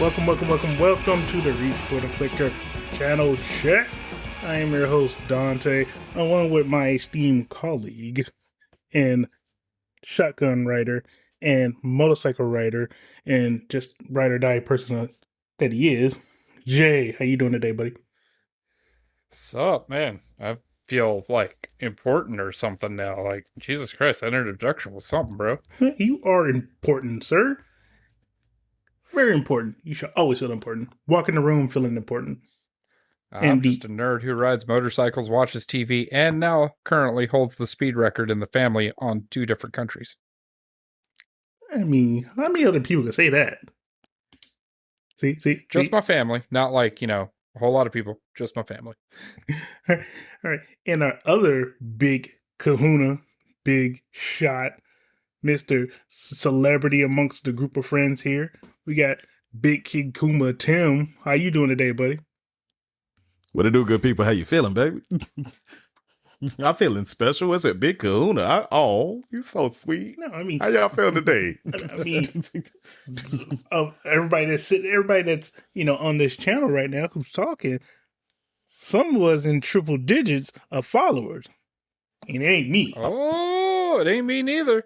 Welcome to the Reach for the Clicker channel check. I am your host, Donte, along with my esteemed colleague and shotgun rider and motorcycle rider and just ride or die person that he is, Jay. How you doing today, buddy? Sup, man? I feel like important or something now. Like, Jesus Christ, that introduction was something, bro. You are important, sir. Very important. You should always feel important. Walk in the room feeling important. I'm just a nerd who rides motorcycles, watches TV, and now currently holds the speed record in the family on 2 different countries. I mean, how many other people can say that? See? Just my family. Not like, a whole lot of people. Just my family. All right. And our other big kahuna, big shot, Mr. Celebrity amongst the group of friends here. We got Big Kid Kuma Tim. How you doing today, buddy? What it do, good people? How you feeling, baby? I'm feeling special. What's it, Big Kahuna? You're so sweet. No, I mean, how y'all feel today? I mean, everybody that's on this channel right now who's talking, some was in triple digits of followers, and it ain't me. Oh, it ain't me neither.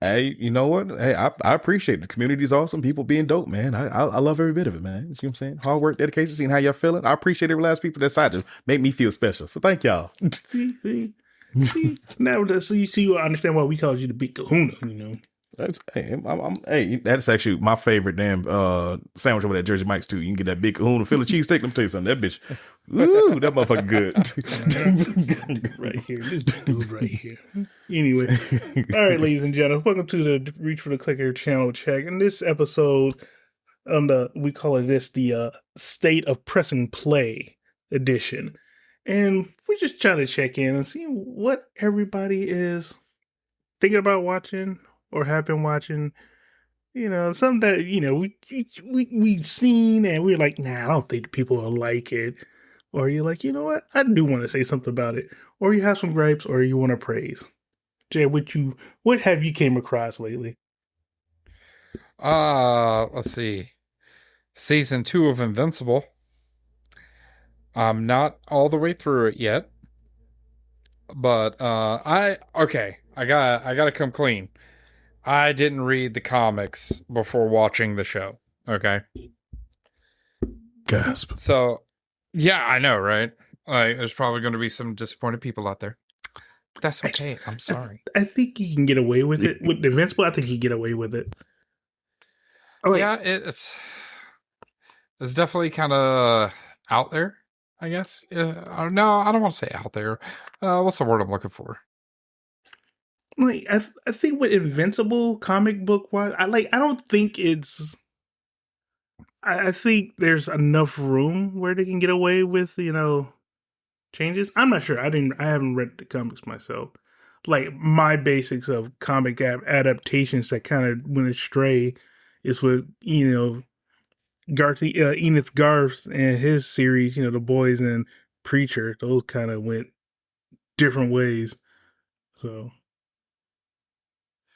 Hey, you know what? Hey, I appreciate it. The community's awesome. People being dope, man. I love every bit of it, man. You know what I'm saying? Hard work, dedication, seeing how y'all feeling. I appreciate every last people that decided to make me feel special. So thank y'all. See, now so you see, I understand why we called you the Big Kahuna. That's actually my favorite damn sandwich over at Jersey Mike's too. You can get that Big Kahuna, Philly cheesesteak. Let me tell you something. That bitch, ooh, that motherfucker good. Right here, this dude right here. Anyway, all right, ladies and gentlemen, welcome to the Reach for the Clicker channel check. In this episode, we call it the State of Press and Play edition, and we're just trying to check in and see what everybody is thinking about watching or have been watching. Some that we've seen and we're like, nah, I don't think people will like it. Or you're like, you know what, I do want to say something about it. Or you have some gripes, or you want to praise. Jay, what have you came across lately? Let's see. Season 2 of Invincible. I'm not all the way through it yet. But I gotta come clean. I didn't read the comics before watching the show. Okay. Gasp. So, yeah, I know, right? Like, there's probably going to be some disappointed people out there. That's okay. I'm sorry. I think you can get away with it. With Invincible, I think you can get away with it. Yeah, it's definitely kind of out there, I guess. No, I don't want to say out there. What's the word I'm looking for? Like, I think with Invincible comic book wise, I don't think it's. I think there's enough room where they can get away with changes. I'm not sure. I haven't read the comics myself. Like, my basics of comic adaptations that kind of went astray is with Enith Garth's and his series. The Boys and Preacher. Those kind of went different ways. So.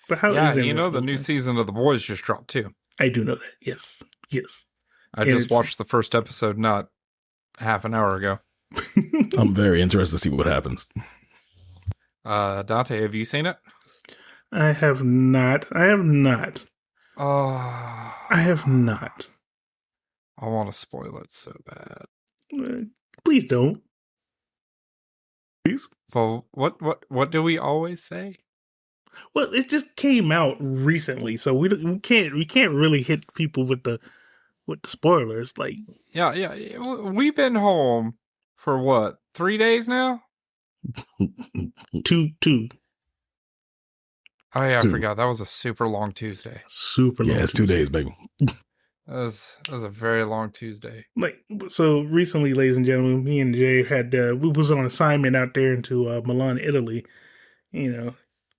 But how is it? The new season of The Boys just dropped too. I do know that. Yes. I just watched the first episode not half an hour ago. I'm very interested to see what happens. Donte, have you seen it? I have not. Oh, I have not. I want to spoil it so bad. Please don't. Please. Well, what do we always say? Well, it just came out recently, so we can't really hit people with the spoilers. Like, yeah, we've been home for what, 3 days now? two. Oh yeah, I forgot that was a super long Tuesday. Super long. Yeah, it's 2 days, baby. That was a very long Tuesday. Like, so recently, ladies and gentlemen, me and Jay had we was on assignment out there into Milan, Italy.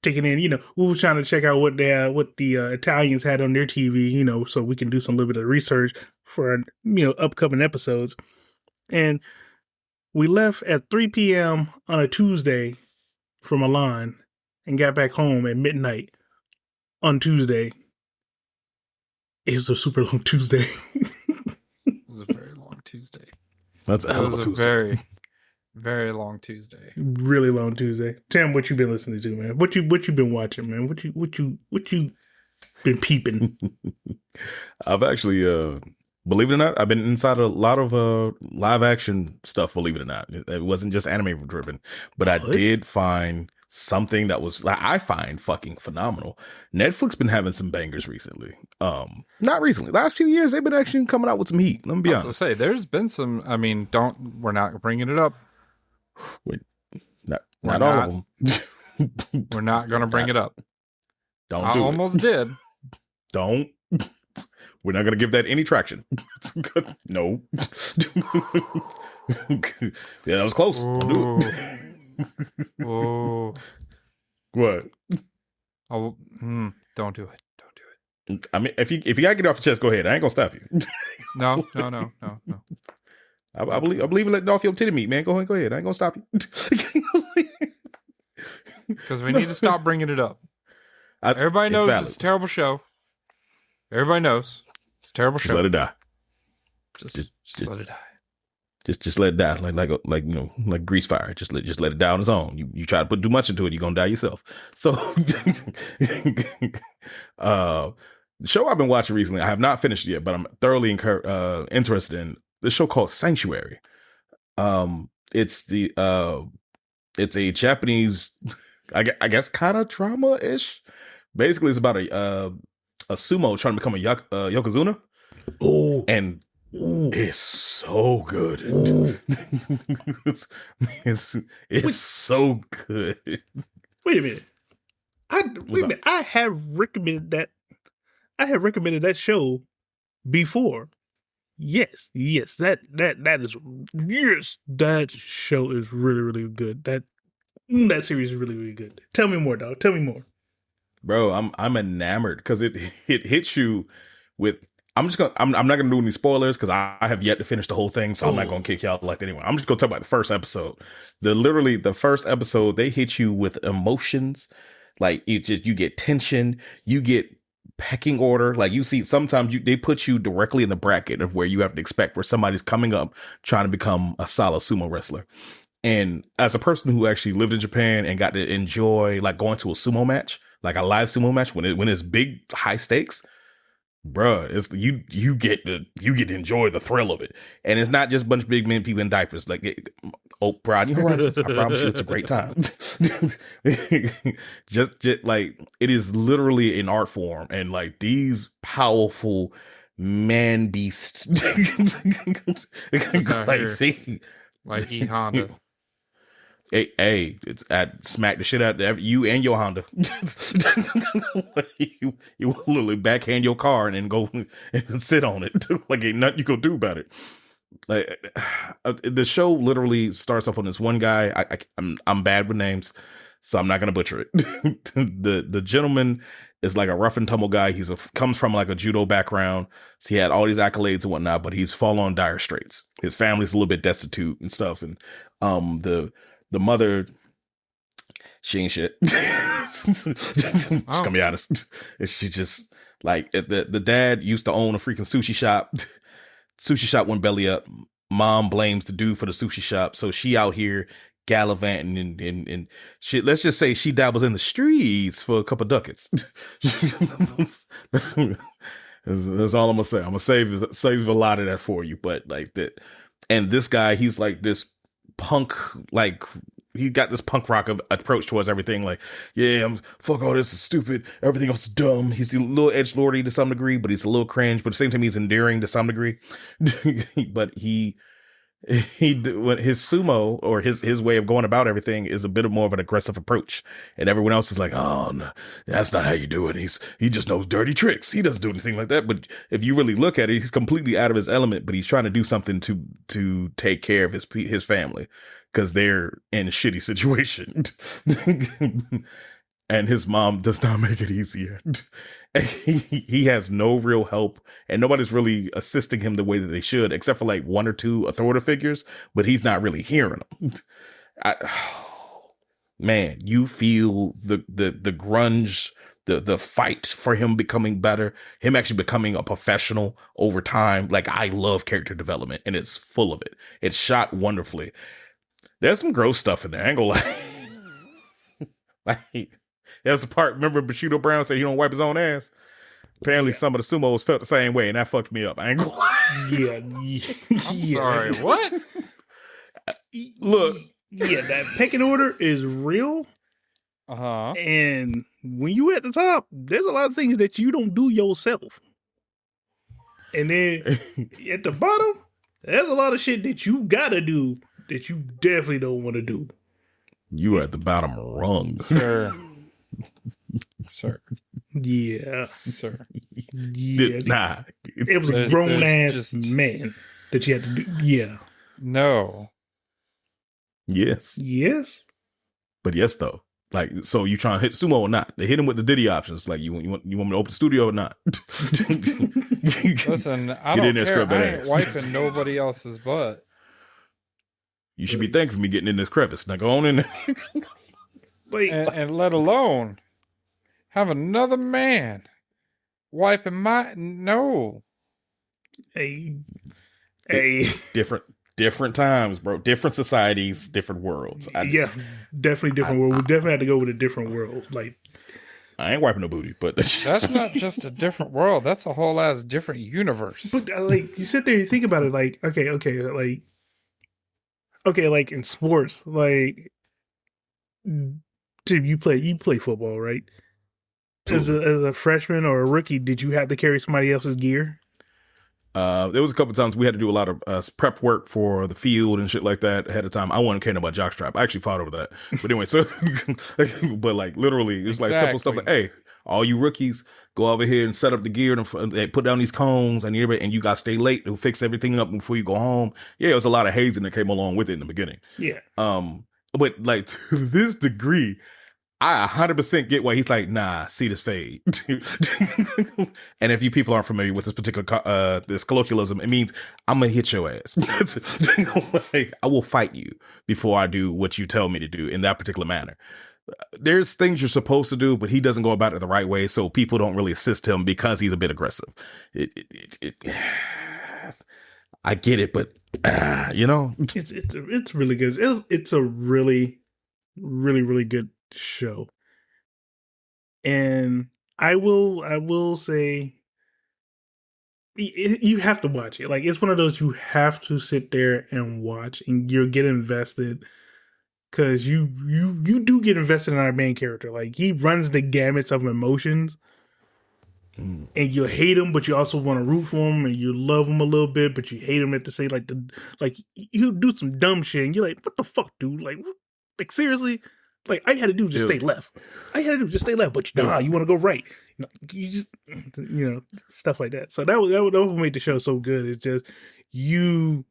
Taking in, we were trying to check out what the Italians had on their TV, so we can do some little bit of research for upcoming episodes. And we left at 3 p.m. on a Tuesday from Milan and got back home at midnight on Tuesday. It was a super long Tuesday. It was a very long Tuesday. That's a It hell of a was a Tuesday. very, very long Tuesday. Really long Tuesday. Tam, what you been listening to, man? What you been watching, man? What you been peeping? I've actually, believe it or not, I've been inside a lot of live action stuff. Believe it or not, it wasn't just anime driven, but I What? did find something that was like I find fucking phenomenal. Netflix been having some bangers recently. Not recently, last few years they've been actually coming out with some heat. Let me be I was honest. to say, there's been some. I mean, we're not bringing it up. Wait, We're not all of them. We're not going to bring it up. Don't I do almost it. did. Don't. We're not going to give that any traction. No. Yeah, that was close. Don't do it. Oh, What? oh, don't do it. Don't do it. I mean, if you gotta get off your chest, go ahead. I ain't gonna stop you. No. I believe in letting off your titty meat, man. Go ahead. I ain't gonna stop you. Because we need to stop bringing it up. Everybody it's knows valid. it's a terrible show. Everybody knows it's a terrible Just show. let it die. Just let it die. Just let it die. Like you know, like grease fire. Just let it die on its own. You try to put too much into it, you're gonna die yourself. So the show I've been watching recently, I have not finished yet, but I'm thoroughly interested in this show called Sanctuary. It's a Japanese, I guess, kind of drama-ish. Basically, it's about a sumo trying to become a yokozuna. Oh, And it's so good. it's so good. wait a minute. I have recommended that. I have recommended that show before. Yes, that is yes. That show is really good. That series is really good. Tell me more, dog. Tell me more. Bro, I'm enamored because it hits you with. I'm not gonna do any spoilers because I have yet to finish the whole thing, so I'm not gonna kick you out like that anyway. I'm just gonna talk about the first episode. The first episode, they hit you with emotions, like you get tension, you get pecking order. Like you see, sometimes they put you directly in the bracket of where you have to expect where somebody's coming up trying to become a solid sumo wrestler. And as a person who actually lived in Japan and got to enjoy like going to a sumo match, like a live sumo match when it's big high stakes, bruh, it's you get to enjoy the thrill of it. And it's not just a bunch of big men, people in diapers. Like Brad, you know what? I promise you it's a great time. just like it is literally an art form, and like these powerful man beasts Like E Honda. Hey, it's I'd smack the shit out of you and your Honda. you will literally backhand your car and then go and sit on it. Like ain't nothing you can do about it. Like the show literally starts off on this one guy. I'm bad with names, so I'm not gonna butcher it. The gentleman is like a rough and tumble guy. Comes from like a judo background, so he had all these accolades and whatnot, but he's fallen on dire straits. His family's a little bit destitute and stuff, and the mother, she ain't shit. Just gonna be honest. She just like the dad used to own a freaking sushi shop. Sushi shop went belly up. Mom blames the dude for the sushi shop, so she out here gallivanting and shit. Let's just say she dabbles in the streets for a couple ducats. That's all I'm gonna say. I'm gonna save a lot of that for you, but like that. And this guy, he's like this punk, like he got this punk rock approach towards everything. Like, yeah, fuck all this is stupid. Everything else is dumb. He's a little edgelordy to some degree, but he's a little cringe. But at the same time, he's endearing to some degree. But his sumo or his way of going about everything is a bit more of an aggressive approach, and everyone else is like, oh no, that's not how you do it. He just knows dirty tricks. He doesn't do anything like that. But if you really look at it, he's completely out of his element, but he's trying to do something to take care of his family because they're in a shitty situation. And his mom does not make it easier. And he has no real help, and nobody's really assisting him the way that they should, except for like one or two authoritative figures, but he's not really hearing them. Man, you feel the grunge the fight for him becoming better, him actually becoming a professional over time. Like, I love character development, and it's full of it. It's shot wonderfully. There's some gross stuff in there. I ain't gonna lie. Like, there's a part, remember Bushido Brown said he don't wipe his own ass? Apparently some of the sumos felt the same way, and that fucked me up. I ain't gonna lie. I'm sorry, what? Look. Yeah, that pecking order is real. Uh-huh. And when you at the top, there's a lot of things that you don't do yourself. And then at the bottom, there's a lot of shit that you gotta do that you definitely don't want to do. You are at the bottom rung. Sir. Sir. Yeah. Sir. Yeah. Nah. It was a grown ass man that you had to do. Yeah. No. Yes. Yes. But yes, though. Like, so you trying to hit sumo or not? They hit him with the Diddy options. Like, you want me to open the studio or not? Listen, I don't care. I ain't wiping nobody else's butt. You should be thankful for me getting in this crevice. Now go on in there. and let alone have another man wiping my... No. Hey. Different times, bro. Different societies, different worlds. Yeah, definitely different world. We definitely had to go with a different world. Like, I ain't wiping no booty, but that's not just a different world. That's a whole ass different universe. But like, you sit there and you think about it. Like, okay, like in sports, like, Tim, you play football, right? As a freshman or a rookie, did you have to carry somebody else's gear? There was a couple of times we had to do a lot of prep work for the field and shit like that ahead of time. I wasn't caring about jockstrap. I actually fought over that. But anyway, so, but like literally, it's like simple stuff like, hey, all you rookies, go over here and set up the gear and they put down these cones and you got to stay late to fix everything up before you go home. Yeah, it was a lot of hazing that came along with it in the beginning. Yeah. But like to this degree, I 100% get why he's like, nah, see this fade. And if you people aren't familiar with this particular this colloquialism, it means I'm gonna hit your ass. Like, I will fight you before I do what you tell me to do in that particular manner. There's things you're supposed to do, but he doesn't go about it the right way, so people don't really assist him because he's a bit aggressive. I get it, but you know, it's really good. It's a really, really, really good show. And I will say you have to watch it. Like, it's one of those you have to sit there and watch, and you'll get invested because you do get invested in our main character. Like, he runs the gamuts of emotions, and you hate him, but you also want to root for him, and you love him a little bit, but you hate him at the same. Like you do some dumb shit, and you're like, what the fuck, dude? Like seriously. Like, I had to do just stay left. But you want to go right. You just, stuff like that. So that was what made the show so good. It's just you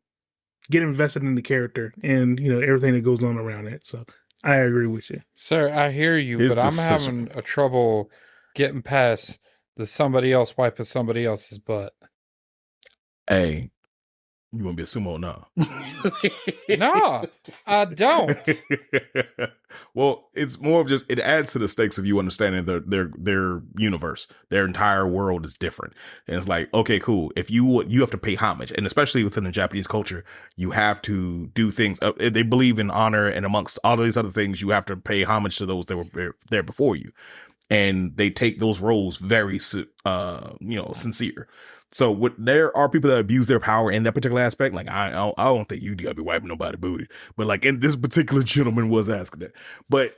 get invested in the character and everything that goes on around it. So I agree with you, sir. I hear you, but I'm having a trouble getting past the somebody else wiping somebody else's butt. Hey. You want to be a sumo now? No, I don't. Well, it's more of just, it adds to the stakes of you understanding their universe. Their entire world is different. And it's like, okay, cool. If you have to pay homage, and especially within the Japanese culture, you have to do things. They believe in honor, and amongst all of these other things, you have to pay homage to those that were there before you. And they take those roles very, sincere. So there are people that abuse their power in that particular aspect. Like, I don't think you gotta be wiping nobody's booty, but like, in this particular gentleman was asking that. But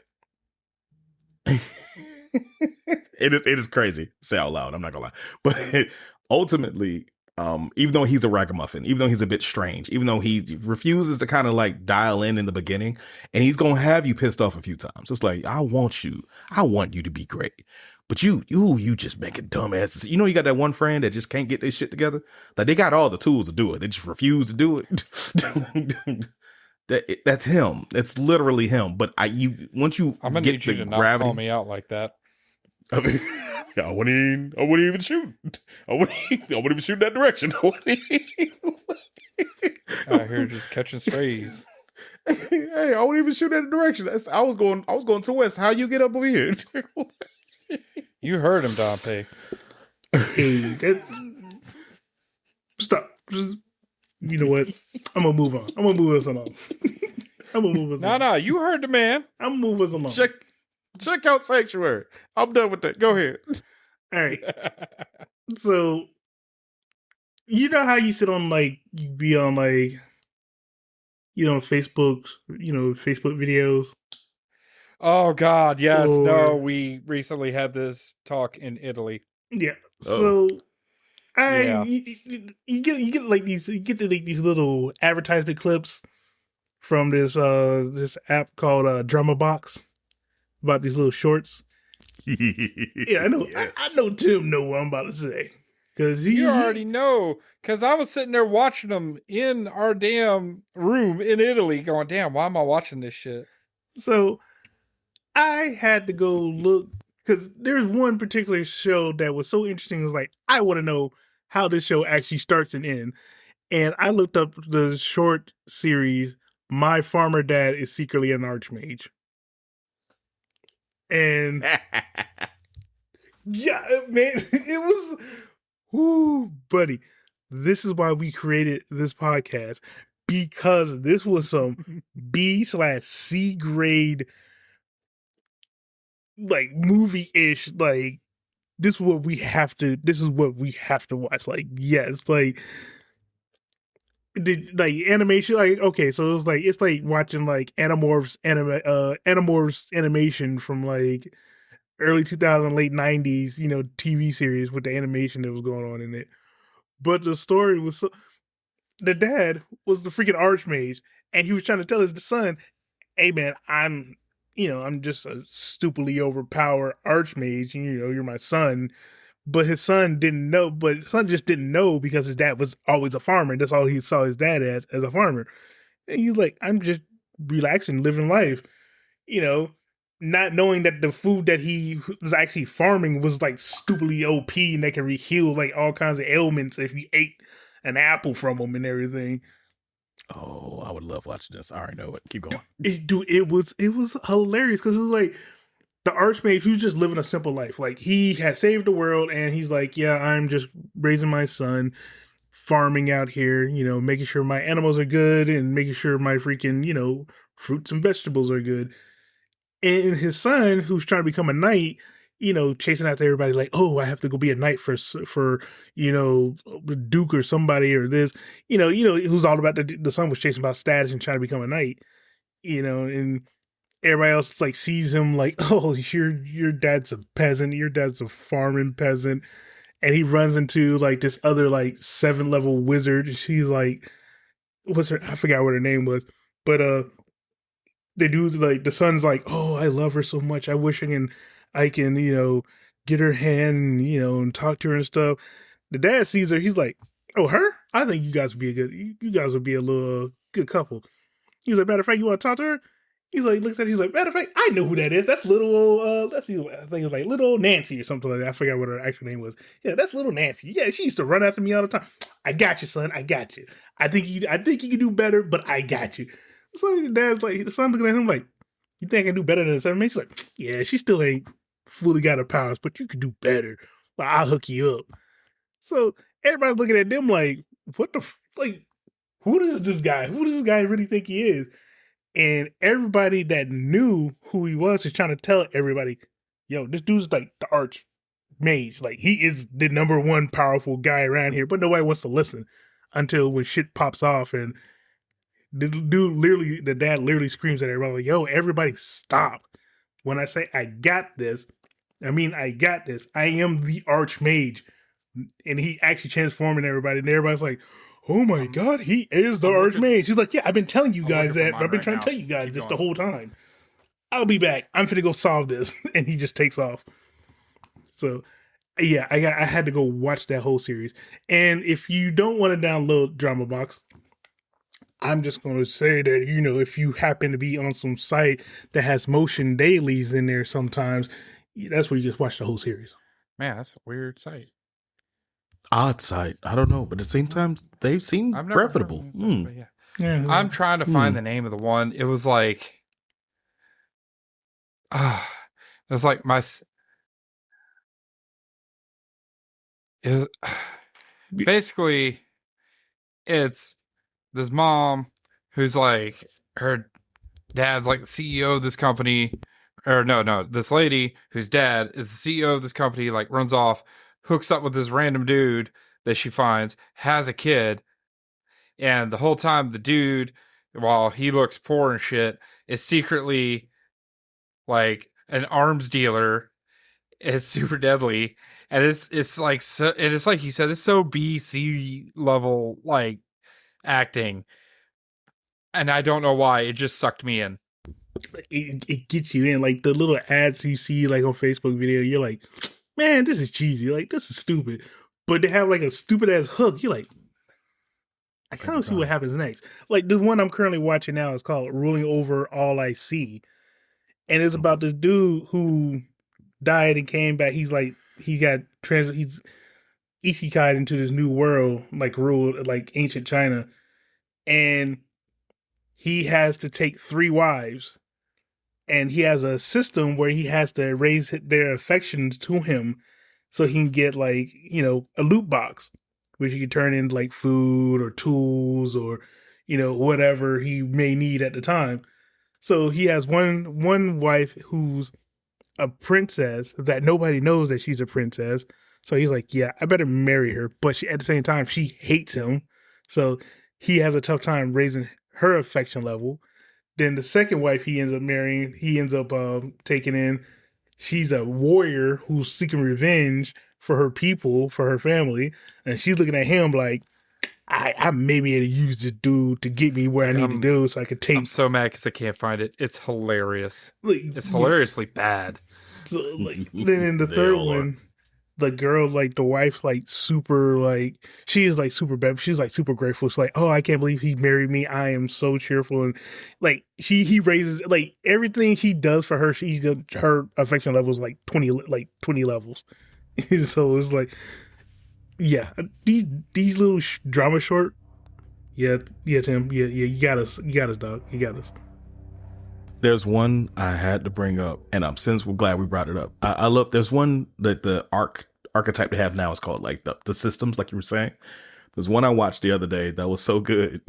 it is crazy. Say out loud. I'm not gonna lie. But ultimately, even though he's a ragamuffin, even though he's a bit strange, even though he refuses to kind of like dial in the beginning, and he's gonna have you pissed off a few times. So it's like, I want you to be great. But you just making dumbasses. You got that one friend that just can't get their shit together. Like, they got all the tools to do it. They just refuse to do it. That's him. That's literally him. But once you I'm gonna get need you the to gravity, not call me out like that. I mean, I wouldn't even shoot. I wouldn't even shoot in that direction. Out here just catching strays. Hey, I wouldn't even shoot in that direction. I was going to the west. How you get up over here? You heard him, Dante. Hey, stop. You know what? I'm gonna move on. I'm gonna move us along. I'm gonna move us along. No, you heard the man. I'm gonna move us along. Check out Sanctuary. I'm done with that. Go ahead. All right. So, you know how you sit on like you be on like Facebook, Facebook videos. Oh God, yes. Or- No, we recently had this talk in Italy. Yeah. Oh. So you get like these these little advertisement clips from this app called Drama Box about these little shorts. Yeah, I know. Yes. I know Tim know what I'm about to say because You already know, because I was sitting there watching them in our damn room in Italy, going, "Damn, why am I watching this shit?" So I had to go look because there's one particular show that was so interesting. It was like, I want to know how this show actually starts and ends. And I looked up the short series, My Farmer Dad is Secretly an Archmage. And yeah, man, it was, ooh, buddy. This is why we created this podcast, because this was some B/C grade, like movie-ish, like this is what we have to watch. Like, yes, like animation, like, okay, so it was like it's like watching like Animorphs animation from like early 2000, late 90s, TV series with the animation that was going on in it. But the story was the dad was the freaking archmage, and he was trying to tell his son, hey man, I'm just a stupidly overpowered archmage. You're my son. But his son didn't know. But his son just didn't know because his dad was always a farmer. That's all he saw his dad as a farmer. And he's like, I'm just relaxing, living life, not knowing that the food that he was actually farming was like stupidly OP and that can heal like all kinds of ailments if you ate an apple from him and everything. Oh, I would love watching this. I already know it. Keep going. It was hilarious because it was like the archmage who's just living a simple life. Like, he has saved the world and he's like, yeah, I'm just raising my son, farming out here, making sure my animals are good and making sure my freaking, fruits and vegetables are good. And his son, who's trying to become a knight, chasing after everybody like, oh, I have to go be a knight for Duke or somebody or this, who's all about the son was chasing about status and trying to become a knight, and everybody else like sees him like, oh, your dad's a peasant, your dad's a farming peasant, and he runs into like this other like 7-level wizard. She's like, what's her? I forgot what her name was, but they do like the son's like, oh, I love her so much. I wish I can get her hand, and talk to her and stuff. The dad sees her. He's like, oh, her? I think you guys would be you guys would be a little good couple. He's like, matter of fact, you want to talk to her? He's like, looks at her, he's like, matter of fact, I know who that is. That's little old, I think it was like little old Nancy or something like that. I forgot what her actual name was. Yeah, that's little Nancy. Yeah, she used to run after me all the time. I got you, son. I got you. I think you can do better, but I got you. So the dad's like, the son's looking at him like, you think I can do better than the 7 She's like, yeah, she still ain't fully got her powers, but you could do better. Well, I'll hook you up. So everybody's looking at them like, what the, like, who does this guy really think he is? And everybody that knew who he was trying to tell everybody, yo, this dude's like the arch mage. Like, he is the number one powerful guy around here, but nobody wants to listen until when shit pops off. And the dad literally screams at everybody, like, yo, everybody stop. When I say I got this, I mean I got this. I am the archmage. And he actually transforming everybody, and everybody's like, oh my God, he is the archmage. He's like, yeah, I've been telling you guys that. I've been trying to tell you guys this the whole time. I'll be back. I'm finna go solve this. And he just takes off. So yeah, I had to go watch that whole series. And if you don't want to download Drama Box, I'm just going to say that, if you happen to be on some site that has motion dailies in there sometimes, that's where you just watch the whole series. Man, that's a weird site. Odd site. I don't know, but at the same time, they seem reputable. Yeah. I'm trying to find the name of the one. It was like, it was like is basically it's this mom who's like her dad's like the CEO of this company, or no, this lady whose dad is the CEO of this company, like runs off, hooks up with this random dude that she finds, has a kid, and the whole time the dude, while he looks poor and shit, is secretly like an arms dealer. It's super deadly, and it's like so, and it's like he said, it's so BC level like acting, and I don't know why it just sucked me in. It gets you in. Like the little ads you see like on Facebook video, you're like, man, this is cheesy. Like this is stupid. But they have like a stupid ass hook. You're like, I kind of see what happens next. Like the one I'm currently watching now is called "Ruling Over All I See," and it's about this dude who died and came back. He's like he's isekai into this new world, like ruled like ancient China, and he has to take 3 wives, and he has a system where he has to raise their affections to him so he can get like, you know, a loot box which he can turn into like food or tools or, you know, whatever he may need at the time. So he has one wife who's a princess that nobody knows that she's a princess. So he's like, yeah, I better marry her. But she, at the same time, she hates him. So he has a tough time raising her affection level. Then the second wife he ends up marrying, he ends up taking in. She's a warrior who's seeking revenge for her people, for her family. And she's looking at him like, I may be able to use this dude to get me where I need to go so I could take. I'm so mad because I can't find it. It's hilarious. Like, it's hilariously bad. So, like, then in the third one, the girl, like the wife, like super, like she is like super bad. She's like super grateful. She's like, oh, I can't believe he married me. I am so cheerful, and like he raises like everything he does for her. Her affection level is like 20 levels. So it's like, yeah, these little drama short. Yeah, Tim. Yeah, you got us, dog. You got us. There's one I had to bring up, and I'm since we're glad we brought it up. I love. There's one that the archetype they have now is called like the systems, like you were saying. There's one I watched the other day that was so good.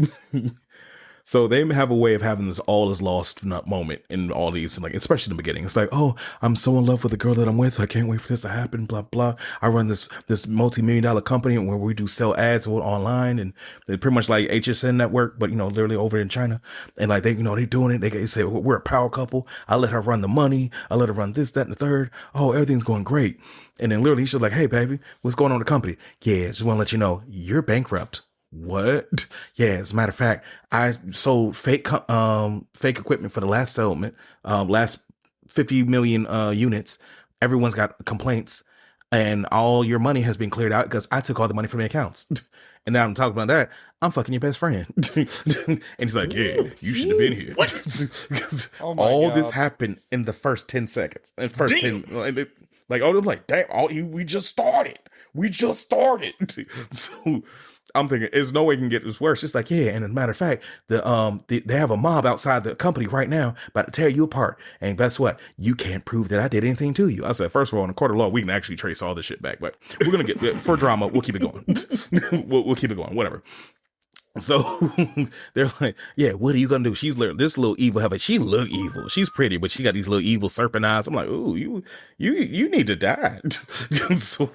So they have a way of having this all is lost moment in all these, like especially in the beginning. It's like, oh, I'm so in love with the girl that I'm with. I can't wait for this to happen. Blah blah. I run this multi-million-dollar company where we do sell ads online, and they're pretty much like HSN network, but you know, literally over in China. And like they doing it. They say we're a power couple. I let her run the money. I let her run this, that, and the third. Oh, everything's going great. And then literally she's like, hey baby, what's going on in the company? Yeah, just want to let you know you're bankrupt. What? Yeah, as a matter of fact, I sold fake equipment for the last settlement, last 50 million units. Everyone's got complaints, and all your money has been cleared out because I took all the money from the accounts. And now I'm talking about that. I'm fucking your best friend. And he's like, yeah, you should have been here. Oh all God. this happened in the first 10 seconds. And first damn. 10, like, oh, I'm like, damn, we just started. So I'm thinking, there's no way it can get this worse. It's like, yeah, and as a matter of fact, they have a mob outside the company right now about to tear you apart. And guess what? You can't prove that I did anything to you. I said, first of all, in a court of law, we can actually trace all this shit back. But we're going to get, for drama, we'll keep it going. we'll keep it going, whatever. So they're like, yeah, what are you gonna do? She's this little evil heifer. She look evil. She's pretty, but she got these little evil serpent eyes. I'm like, ooh, you need to die. So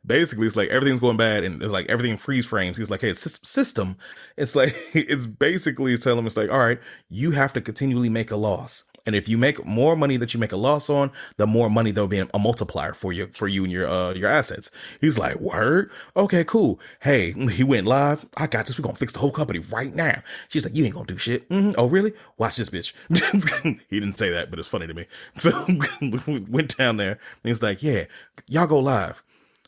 basically, it's like everything's going bad, and it's like everything freeze frames. He's like, hey, it's system. It's like it's basically telling him, it's like, all right, you have to continually make a loss. And if you make more money that you make a loss on, the more money there'll be a multiplier for you and your assets. He's like, word? Okay, cool. Hey, he went live. I got this. We're going to fix the whole company right now. She's like, you ain't going to do shit. Mm-hmm. Oh, really? Watch this bitch. He didn't say that, but it's funny to me. So went down there and he's like, yeah, y'all go live.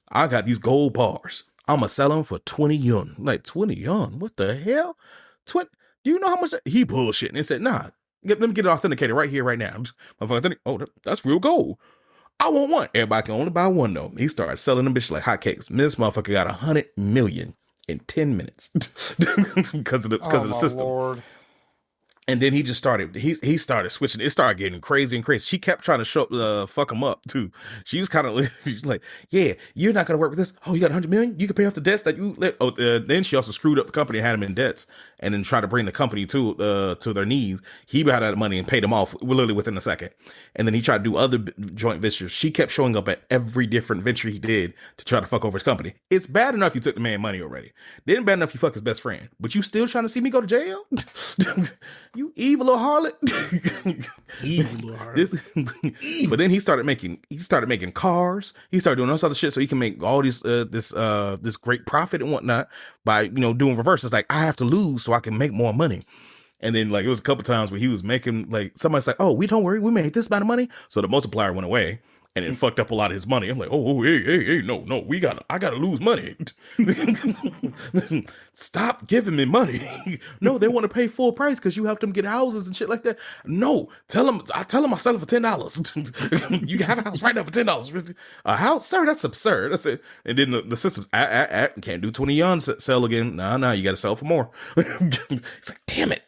I got these gold bars. I'm going to sell them for 20 yuan. Like 20 yuan? What the hell? Do you know how much he bullshit? And he said, nah. Let me get it authenticated right here, right now. Oh, that's real gold. I want one. Everybody can only buy one, though. He started selling them bitches like hotcakes. This motherfucker got 100 million in 10 minutes because of the system. Lord. And then he just started. He started switching. It started getting crazy and crazy. She kept trying to fuck him up too. She was kind of like, "Yeah, you're not gonna work with this. Oh, you got 100 million. You can pay off the debts that you let." Oh, then she also screwed up the company and had him in debts, and then tried to bring the company to their knees. He got out of money and paid them off literally within a second. And then he tried to do other joint ventures. She kept showing up at every different venture he did to try to fuck over his company. It's bad enough you took the man money already. Then bad enough you fuck his best friend. But you still trying to see me go to jail? You evil little harlot. Evil little harlot. But then he started making cars. He started doing all this other shit so he can make all these this great profit and whatnot by doing reverses. Like, I have to lose so I can make more money. And then like it was a couple times where he was making like somebody's like, "Oh, we don't worry, we made this amount of money." So the multiplier went away. And it fucked up a lot of his money. I'm like, hey, no, I gotta lose money. Stop giving me money. No, they want to pay full price because you helped them get houses and shit like that. No, I tell them I sell it for $10. You can have a house right now for $10. A house, sir? That's absurd. That's it. And then the system's can't do 20 on sell again. Nah, you got to sell for more. It's like, damn it.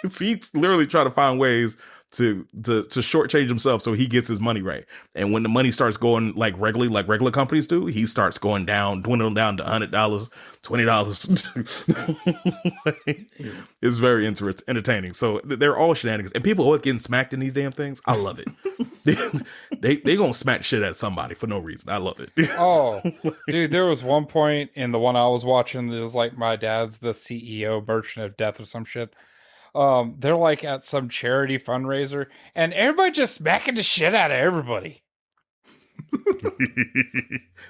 So he's literally trying to find ways to shortchange himself so he gets his money right. And when the money starts going like regular companies do, he starts going down, dwindling down to $100, $20. It's very entertaining. So they're all shenanigans, and people always getting smacked in these damn things. I love it. they gonna smack shit at somebody for no reason. I love it. Oh, dude, there was one point in the one I was watching that was like, my dad's the CEO, Merchant of Death or some shit. They're like at some charity fundraiser, and everybody just smacking the shit out of everybody.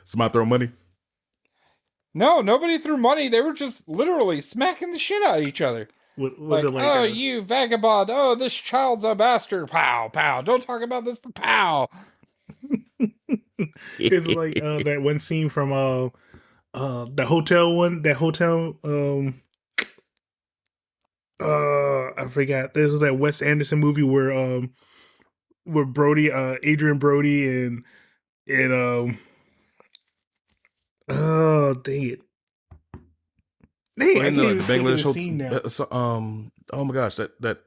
Somebody throw money? No, nobody threw money. They were just literally smacking the shit out of each other. Was like, it like, oh, you vagabond! Oh, this child's a bastard! Pow, pow! Don't talk about this! Pow! It's like that one scene from the hotel one. That hotel. I forgot. This is that Wes Anderson movie where Brody, Adrian Brody, and oh dang it, dang! I can't even think of the scene now. Oh my gosh, that the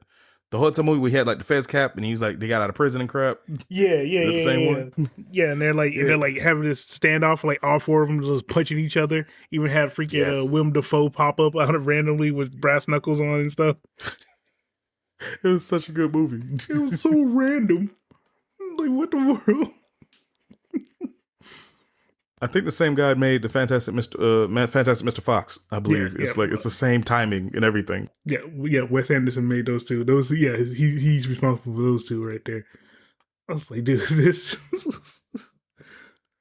hotel movie we had like the Fez cap, and he was like they got out of prison and crap. Yeah, the same one. Yeah, and they're like having this standoff, like all four of them just punching each other. Even had freaking Willem Dafoe pop up out of randomly with brass knuckles on and stuff. It was such a good movie. It was so random. Like, what the world? I think the same guy made the Fantastic Mr. Fox. I believe it's the same timing and everything. Yeah. Wes Anderson made those two. He's responsible for those two right there. I was like, dude, this.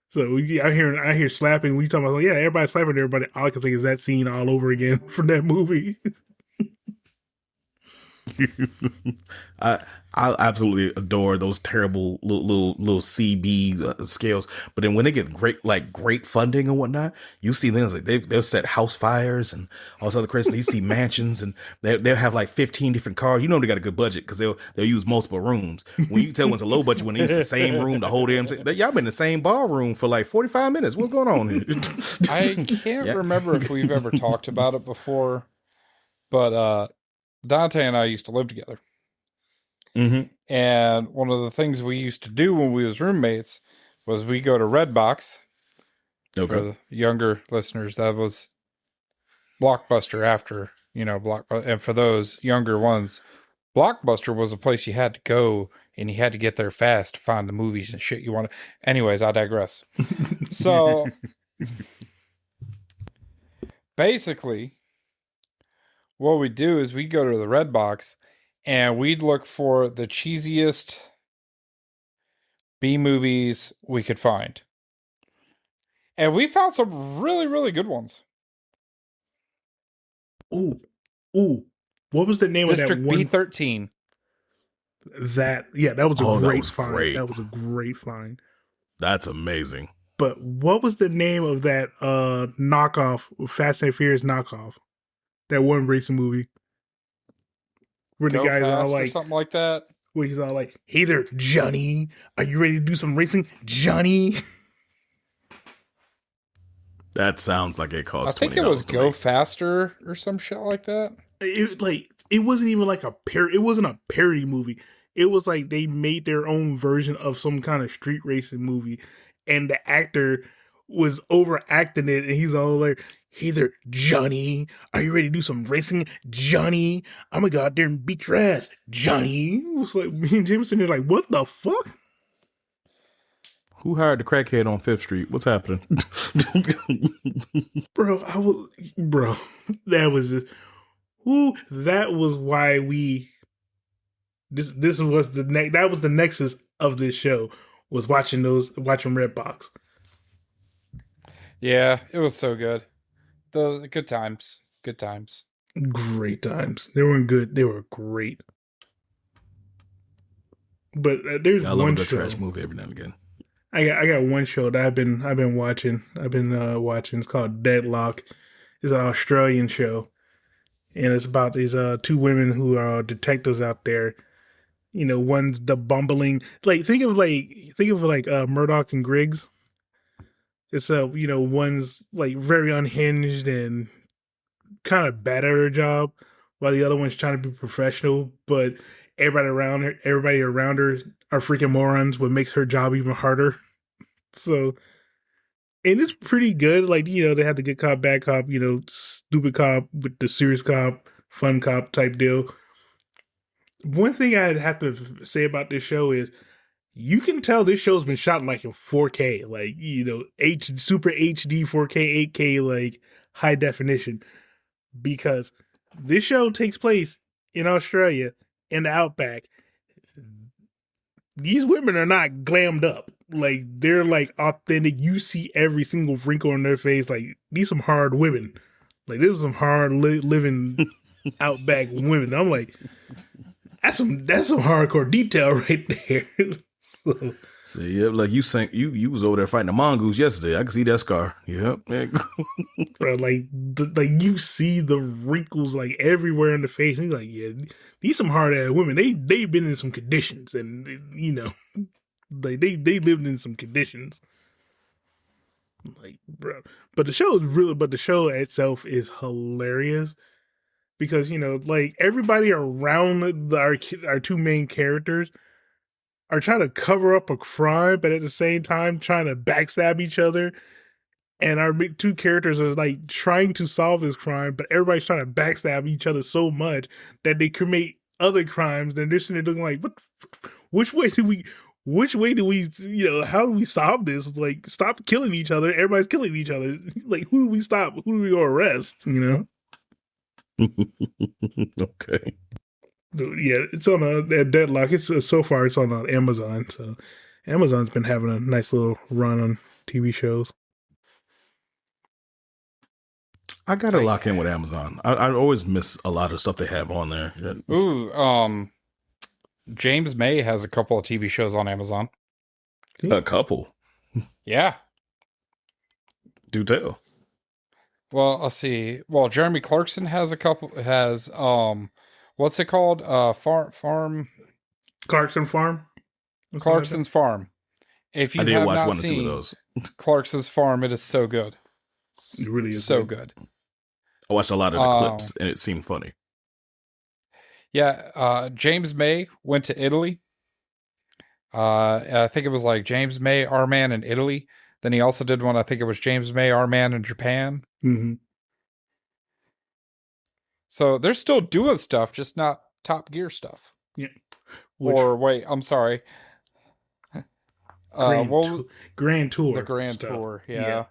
So I hear slapping. We talking about, everybody slapping everybody. All I can think is that scene all over again from that movie. I absolutely adore those terrible little CB scales, but then when they get great funding and whatnot, you see things like they'll set house fires and all this other crazy. You see mansions, and they'll have like 15 different cars. You know they got a good budget because they'll use multiple rooms. When you tell when it's a low budget, when they use the same room the whole damn thing, y'all been in the same ballroom for like 45 minutes. What's going on here? I can't remember if we've ever talked about it before, but Donte and I used to live together. Mm-hmm. And one of the things we used to do when we was roommates was we go to Redbox. Okay. For the younger listeners, that was Blockbuster after, Blockbuster. And for those younger ones, Blockbuster was a place you had to go, and you had to get there fast to find the movies and shit you wanted. Anyways, I digress. So, basically, what we do is we go to the Redbox and we'd look for the cheesiest B movies we could find. And we found some really, really good ones. Ooh. What was the name District of that one? B13. That was a great find. Great. That was a great find. That's amazing. But what was the name of that knockoff, Fast and Furious knockoff? That one racing movie. Where the guys are like, or something like that. Where he's all like, "Hey there, Johnny. Are you ready to do some racing, Johnny?" That sounds like it cost $20. I think it was Go Faster or some shit like that. It it wasn't even like a it wasn't a parody movie. It was like they made their own version of some kind of street racing movie, and the actor was overacting it, and he's all like, "Hey there, Johnny, are you ready to do some racing, Johnny? I'm gonna go out there and beat your ass, Johnny." It was like me and Jameson are like, "What the fuck?" Who hired the crackhead on Fifth Street? What's happening? Bro, that was just, that was why we, this was that was the nexus of this show, was watching Redbox. Yeah, it was so good. The good times. Great times. They weren't good. They were great. But there's I one love a good show. trash movie every now and again. I got one show that I've been watching. It's called Deadlock. It's an Australian show, and it's about these two women who are detectives out there. You know, one's the bumbling, think of Murdoch and Griggs. It's one's like very unhinged and kind of bad at her job, while the other one's trying to be professional, but everybody around her are freaking morons, what makes her job even harder. So, and it's pretty good. Like, they had the good cop, bad cop, stupid cop with the serious cop, fun cop type deal. One thing I'd have to say about this show is you can tell this show's been shot like in 4K, like, super HD, 4K, 8K, like high definition, because this show takes place in Australia in the outback. These women are not glammed up. Like, they're like authentic. You see every single wrinkle on their face. Like, these some hard women. Like, there's some hard living outback women. I'm like, that's some hardcore detail right there. So yeah, like you was over there fighting the mongoose yesterday. I can see that scar. Yep. Bro, like you see the wrinkles like everywhere in the face. And he's like, yeah, these some hard ass women. They've been in some conditions, and like they lived in some conditions. Like, bro, but the show itself is hilarious because like everybody around our two main characters are trying to cover up a crime, but at the same time trying to backstab each other. And our two characters are like trying to solve this crime, but everybody's trying to backstab each other so much that they commit other crimes. Then they're sitting there looking like, which way do we, how do we solve this? Like, stop killing each other. Everybody's killing each other. Like, who do we stop? Who do we go arrest? Okay. Yeah, it's on a Deadlock. It's so far it's on Amazon. So Amazon's been having a nice little run on TV shows. I gotta lock in with Amazon. I always miss a lot of stuff they have on there. Ooh, James May has a couple of TV shows on Amazon. A couple. Yeah. Do tell. Well, let's see. Well, Jeremy Clarkson has a couple. Has what's it called? Farm. Clarkson Farm. Clarkson's Farm. If you I did have watch not one or two of seen those. Clarkson's Farm, it is so good. It really is so good. I watched a lot of the clips, and it seemed funny. Yeah, James May went to Italy. I think it was like James May, Our Man in Italy. Then he also did one, I think it was James May, Our Man in Japan. Mm-hmm. So they're still doing stuff, just not Top Gear stuff. Yeah. Wait, I'm sorry. Grand Tour. The Grand stuff. Tour, yeah.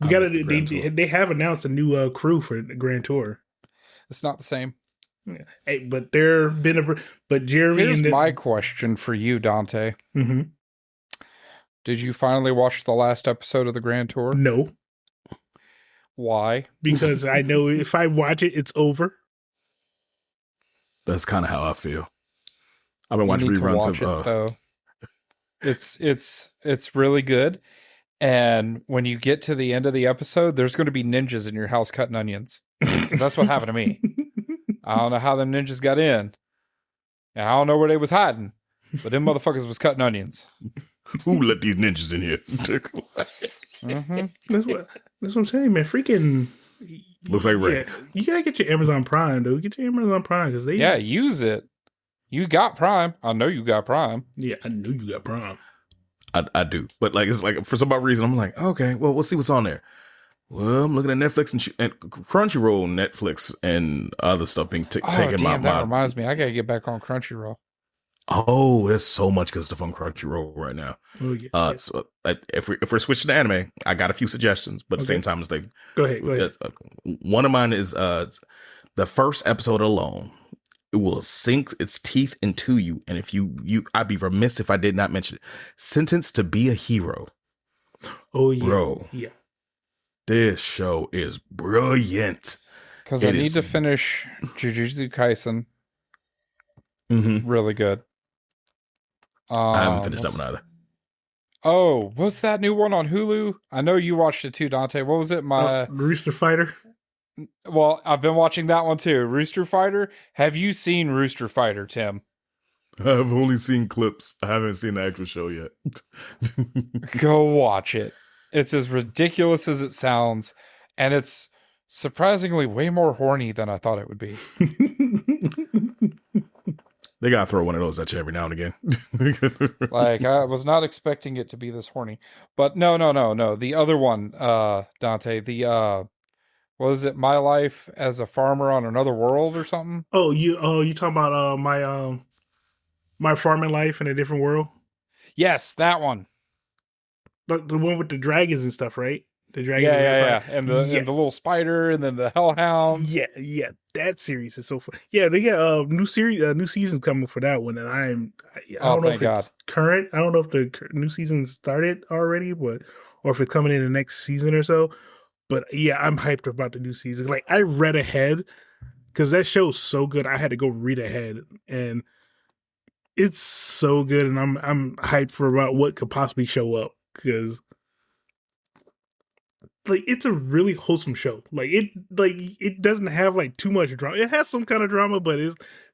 You got to. They have announced a new crew for the Grand Tour. It's not the same. Yeah. Hey, but Jeremy. Here's my question for you, Donte. Mm-hmm. Did you finally watch the last episode of the Grand Tour? No. Why? Because I know if I watch it, it's over. That's kind of how I feel. I've been watching reruns of it, though. It's really good. And when you get to the end of the episode, there's going to be ninjas in your house cutting onions. 'Cause that's what happened to me. I don't know how them ninjas got in. And I don't know where they was hiding. But them motherfuckers was cutting onions. Who let these ninjas in here? Mm-hmm. That's what I'm saying, man. Freaking, Looks like Ray. Yeah, you gotta get your Amazon Prime, dude. Get your Amazon Prime because they. Yeah, use it. You got Prime. I know you got Prime. Yeah, I knew you got Prime. I do, but like it's like for some odd reason I'm like, okay, well we'll see what's on there. Well, I'm looking at Netflix and Crunchyroll, Netflix, and other stuff being taken. Damn, that reminds me. I gotta get back on Crunchyroll. Oh, there's so much good stuff on Crunchyroll right now. Oh yeah. So if we're switching to anime, I got a few suggestions, but at the same time as they've Go ahead. One of mine is the first episode alone. It will sink its teeth into you, and if you I'd be remiss if I did not mention it. Sentenced to Be a Hero. Oh yeah, bro. Yeah. This show is brilliant. Because I need to finish Jujutsu Kaisen. Mm-hmm. Really good. I haven't finished that one either. Oh, what's that new one on Hulu? I know you watched it too, Dante. What was it? Rooster Fighter. Well, I've been watching that one too. Rooster Fighter. Have you seen Rooster Fighter, Tim? I've only seen clips. I haven't seen the actual show yet. Go watch it. It's as ridiculous as it sounds, and it's surprisingly way more horny than I thought it would be. They gotta throw one of those at you every now and again. Like, I was not expecting it to be this horny. But no. The other one, Dante, what is it? My Life as a Farmer on Another World or something? You talking about my farming life in a different world? Yes, that one. The one with the dragons and stuff, right? The dragons. Yeah. And the little spider, and then the hellhounds. Yeah. That series is so fun. Yeah, they got new seasons coming for that one, and I don't know if it's current. I don't know if the new season started already, or if it's coming in the next season or so. But yeah, I'm hyped about the new season. Like, I read ahead because that show's so good. I had to go read ahead, and it's so good, and I'm hyped for about what could possibly show up because, like, it's a really wholesome show. It doesn't have like too much drama. It has some kind of drama, but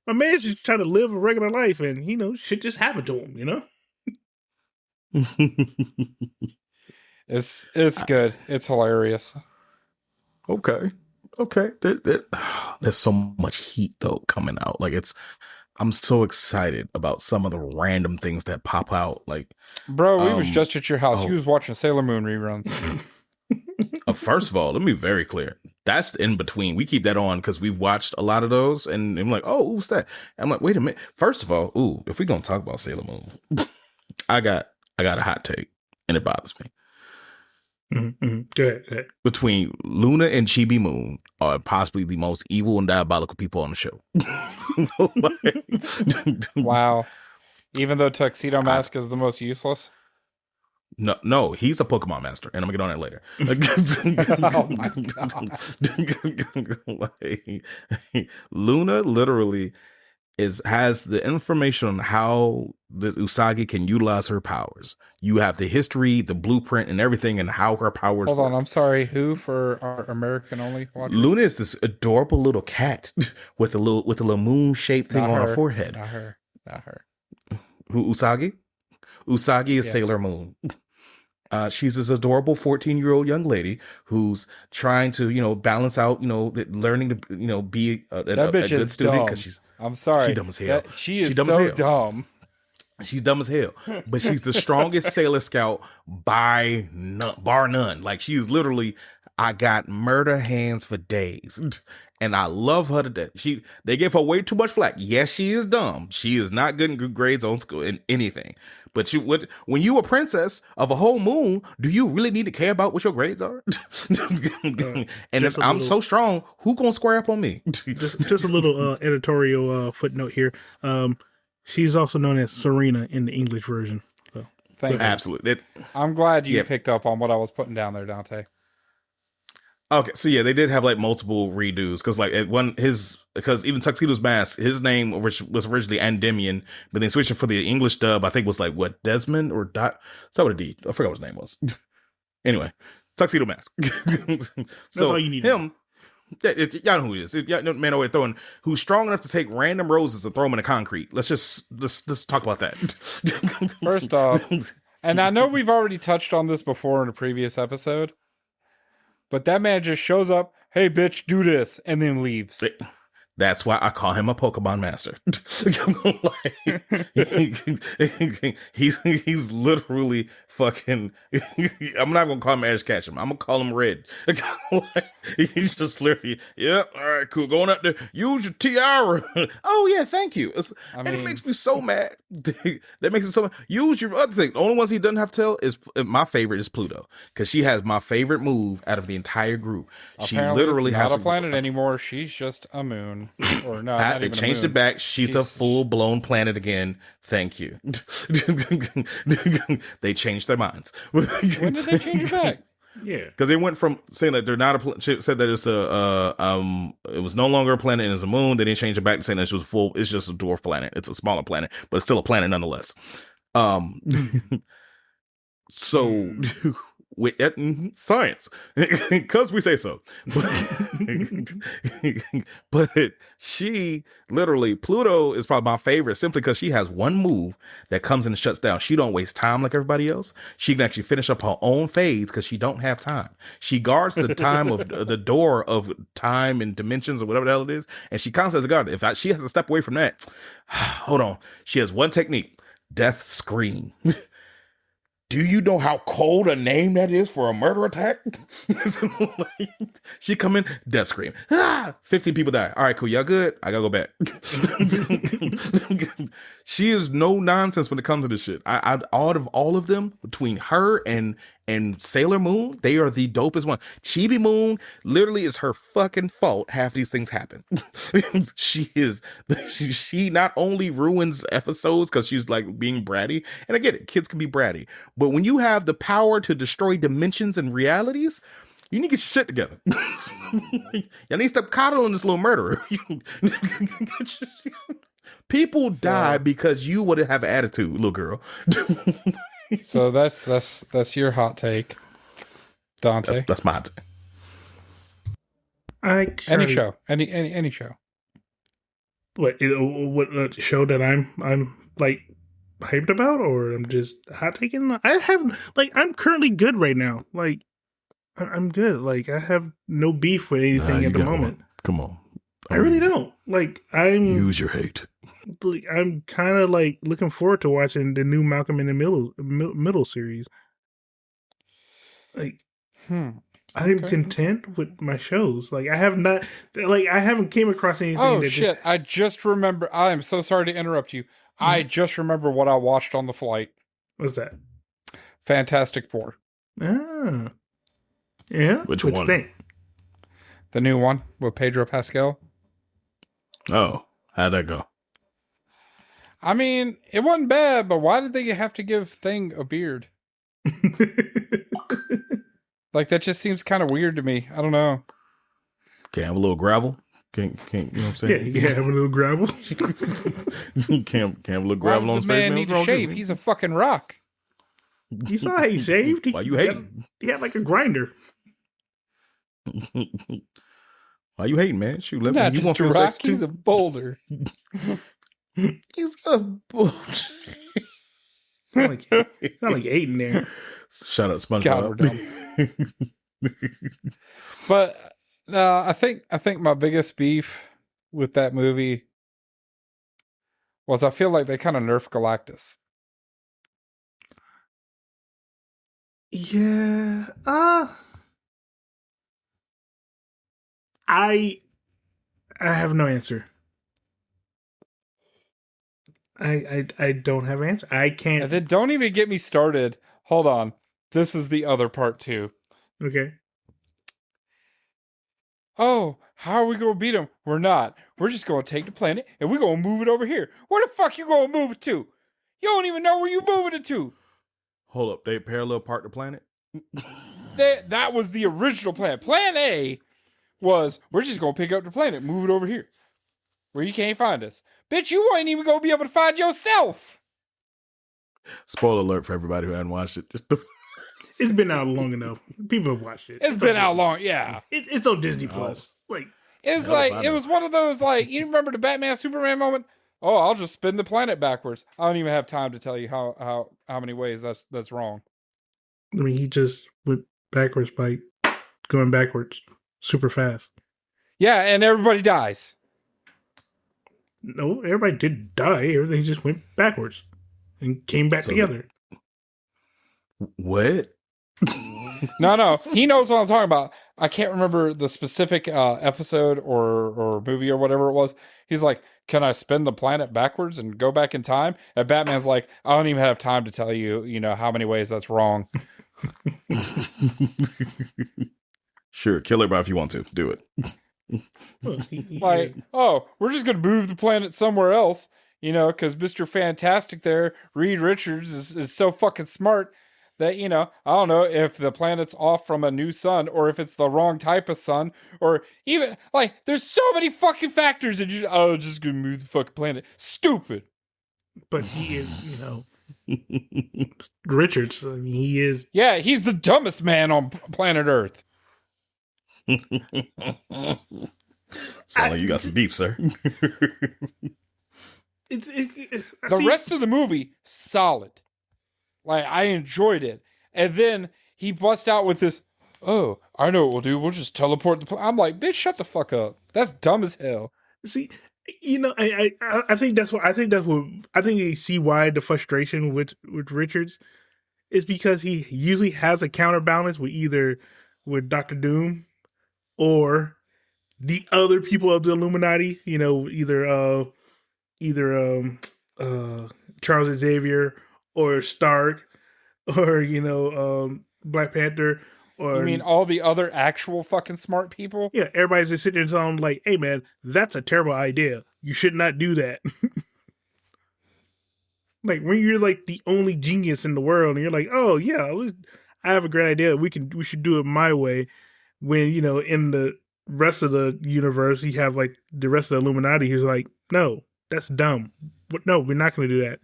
my man's just trying to live a regular life, and shit just happened to him. It's good. It's hilarious. Okay. There's so much heat though coming out. Like, I'm so excited about some of the random things that pop out. Like, bro, we was just at your house. You was watching Sailor Moon reruns. First of all, let me be very clear. That's in between. We keep that on because we've watched a lot of those, and I'm like, oh, who's that? I'm like, wait a minute. First of all, if we're gonna talk about Sailor Moon, I got a hot take, and it bothers me. Mm-hmm. Go ahead. Between Luna and Chibi Moon are possibly the most evil and diabolical people on the show. Wow. Even though Tuxedo Mask is the most useless? No, he's a Pokemon master, and I'm gonna get on that later. Oh my God. Luna literally has the information on how the Usagi can utilize her powers. You have the history, the blueprint, and everything, and how her powers Hold work. on, I'm sorry. Who for our American only watchers? Luna is this adorable little cat with a little moon shaped thing on her forehead. Not her. Who, Usagi? Usagi is Sailor Moon. She's this adorable 14-year-old young lady who's trying to, balance out, learning to, be a good student because she's. I'm sorry. She's dumb as hell. She's so dumb. She's dumb as hell, but she's the strongest Sailor Scout bar none. Like, she is literally, I got murder hands for days, and I love her to death. They give her way too much flack. Yes, she is dumb. She is not getting good grades on school in anything. But when you a princess of a whole moon, do you really need to care about what your grades are? And if I'm so strong, who gonna square up on me? just a little editorial footnote here. She's also known as Serena in the English version. So. Thank you. Absolutely. I'm glad you picked up on what I was putting down there, Dante. Okay, so yeah, they did have like multiple redos because even Tuxedo's Mask, his name which was originally Endymion, but then switching for the English dub, I think was like what, Desmond or Dot? Start with a D. I forgot what his name was. Anyway, Tuxedo Mask. That's all you need. Him. Y'all know who he is. Y'all know, man over there who's strong enough to take random roses and throw them in the concrete. Let's talk about that. First off, and I know we've already touched on this before in a previous episode, but that man just shows up, hey, bitch, do this, and then leaves. That's why I call him a Pokemon master. he's literally fucking. I'm not gonna call him Ash Ketchum. I'm gonna call him Red. He's just literally, yeah, all right, cool. Going up there, use your tiara. Oh yeah, thank you. And it makes me so mad. That makes me so mad. Use your other thing. The only ones he doesn't have to tell is my favorite is Pluto, because she has my favorite move out of the entire group. Apparently she literally it's has not a planet anymore. She's just a moon. Or not they even changed it back. She's a full-blown planet again. Thank you. They changed their minds. When did they change it back? Yeah, because they went from saying that they're not she said that it's it was no longer a planet and it's a moon. They didn't change it back to saying that it's just a dwarf planet. It's a smaller planet, but it's still a planet nonetheless. So with science, because we say so. But she literally, Pluto is probably my favorite simply because she has one move that comes in and shuts down. She don't waste time like everybody else. She can actually finish up her own phase because she don't have time. She guards the time of the door of time and dimensions or whatever the hell it is, and she constantly has a guard. If she has to step away from that, hold on. She has one technique: death scream. Do you know how cold a name that is for a murder attack? She come in, death scream. 15 people die. All right, cool. Y'all good? I gotta go back. She is no nonsense when it comes to this shit. Out of all of them, between her and Sailor Moon, they are the dopest one. Chibi Moon literally is her fucking fault half these things happen. She not only ruins episodes because she's like being bratty, and I get it, kids can be bratty, but when you have the power to destroy dimensions and realities, you need to get your shit together. Y'all need to stop coddling this little murderer. People die because you would have attitude, little girl. So that's your hot take, Donte. That's my take. Any show, any show. What show that I'm like hyped about, or I'm just hot taking? I have I'm currently good right now. Like I'm good. Like I have no beef with anything at the moment. One. Come on. I really don't. Like use your hate. I'm kind of like looking forward to watching the new Malcolm in the Middle series. Like, I'm content with my shows. Like, I haven't came across anything. Oh shit! I just remember. I am so sorry to interrupt you. Mm-hmm. I just remember what I watched on the flight. What's that? Fantastic Four. Ah, yeah. Which one? Thing? The new one with Pedro Pascal. Oh, how'd that go? I mean, it wasn't bad, but why did they have to give Thing a beard? Like, that just seems kind of weird to me. I don't know. Can't have a little gravel? Can't you know what I'm saying? Yeah, you can't have a little gravel. can't have a little gravel on his face. Man need to shave. He's a fucking rock. You saw how he shaved? Why you hating? He had like a grinder. Why you hating, man? Shoot, let me. You want a rock, he's a boulder. He's a boulder. Sound like hating there. Shout out SpongeBob. God, we're dumb. But I think my biggest beef with that movie was I feel like they kind of nerfed Galactus. Yeah. I have no answer. I don't have an answer. I can't. And then don't even get me started. Hold on. This is the other part too. Okay. Oh, how are we going to beat him? We're not. We're just going to take the planet and we're going to move it over here. Where the fuck you going to move it to? You don't even know where you moving it to. Hold up. They parallel park the planet? That was the original plan. Plan A was, we're just going to pick up the planet, move it over here, where you can't find us. Bitch, you ain't even going to be able to find yourself. Spoiler alert for everybody who hadn't watched it. It's been out long enough. People have watched it. It's been out long, yeah. It's on Disney Plus. Like, it's like, it was one of those, like, you remember the Batman Superman moment? Oh, I'll just spin the planet backwards. I don't even have time to tell you how many ways that's wrong. I mean, he just went backwards by going backwards. super fast. Yeah, and everybody dies. No, everybody did die. Everything just went backwards and came back together. What? No, he knows what I'm talking about. I can't remember the specific episode or movie or whatever it was. He's like, can I spin the planet backwards and go back in time? And Batman's like, I don't even have time to tell you, how many ways that's wrong. Sure, kill everybody if you want to. Do it. Like, oh, we're just going to move the planet somewhere else, because Mr. Fantastic there, Reed Richards, is so fucking smart that, I don't know if the planet's off from a new sun or if it's the wrong type of sun or even, like, there's so many fucking factors and just going to move the fucking planet. Stupid. But he is, Richards. I mean, he is. Yeah, he's the dumbest man on planet Earth. Sound like you got some beef, sir. The rest of the movie, solid. Like, I enjoyed it. And then he busts out with this, oh, I know what we'll do. We'll just teleport the planet. I'm like, bitch, shut the fuck up. That's dumb as hell. See, I think that's what I think you see why the frustration with Richards is because he usually has a counterbalance with Doctor Doom or the other people of the Illuminati, either Charles Xavier or Stark or Black Panther. Or, you mean all the other actual fucking smart people? Yeah, everybody's just sitting there telling like, hey man, that's a terrible idea. You should not do that. Like when you're like the only genius in the world and you're like, oh yeah, I have a great idea. We should do it my way. When, in the rest of the universe, you have like the rest of the Illuminati who's like, no, that's dumb. But no, we're not going to do that.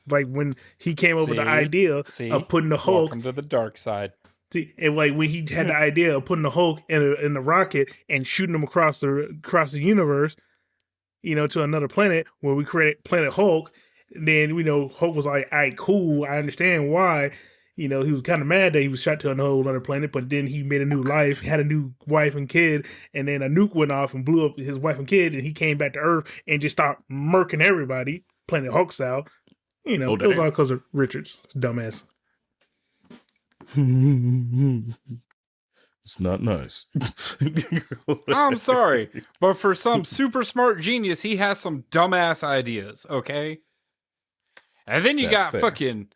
Like when he came up with the idea of putting the Hulk. Welcome to the dark side. See, and like when he had the idea of putting the Hulk in the rocket and shooting him across the universe, to another planet where we created Planet Hulk. And then Hulk was like, "All right, cool. I understand why." He was kind of mad that he was shot to a whole other planet, but then he made a new life, had a new wife and kid, and then a nuke went off and blew up his wife and kid, and he came back to Earth and just started murking everybody, Planet Hulk style. It was all because of Richards, dumbass. It's not nice. I'm sorry, but for some super smart genius, he has some dumbass ideas, okay? And then you got fucking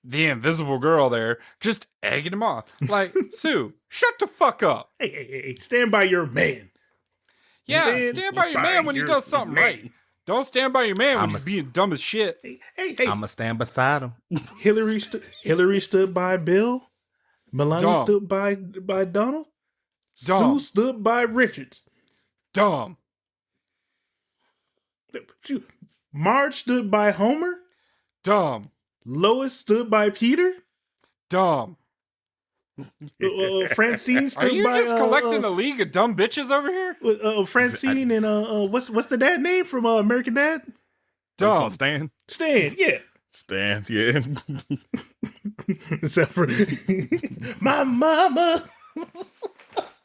the Invisible Girl there, just egging him on. Like, Sue, shut the fuck up. Hey, stand by your man. Yeah, stand by your man when he does something right. Don't stand by your man when he's being dumb as shit. Hey. I'm going to stand beside him. Hillary stood by Bill. Melania stood by Donald. Dumb. Sue stood by Richards. Dumb. Marge stood by Homer. Dumb. Lois stood by Peter. Dumb. Francine stood by... Are you just collecting a league of dumb bitches over here? Francine and what's the dad name from American Dad? Dumb. Stan, yeah. Stan, yeah. Except for my mama.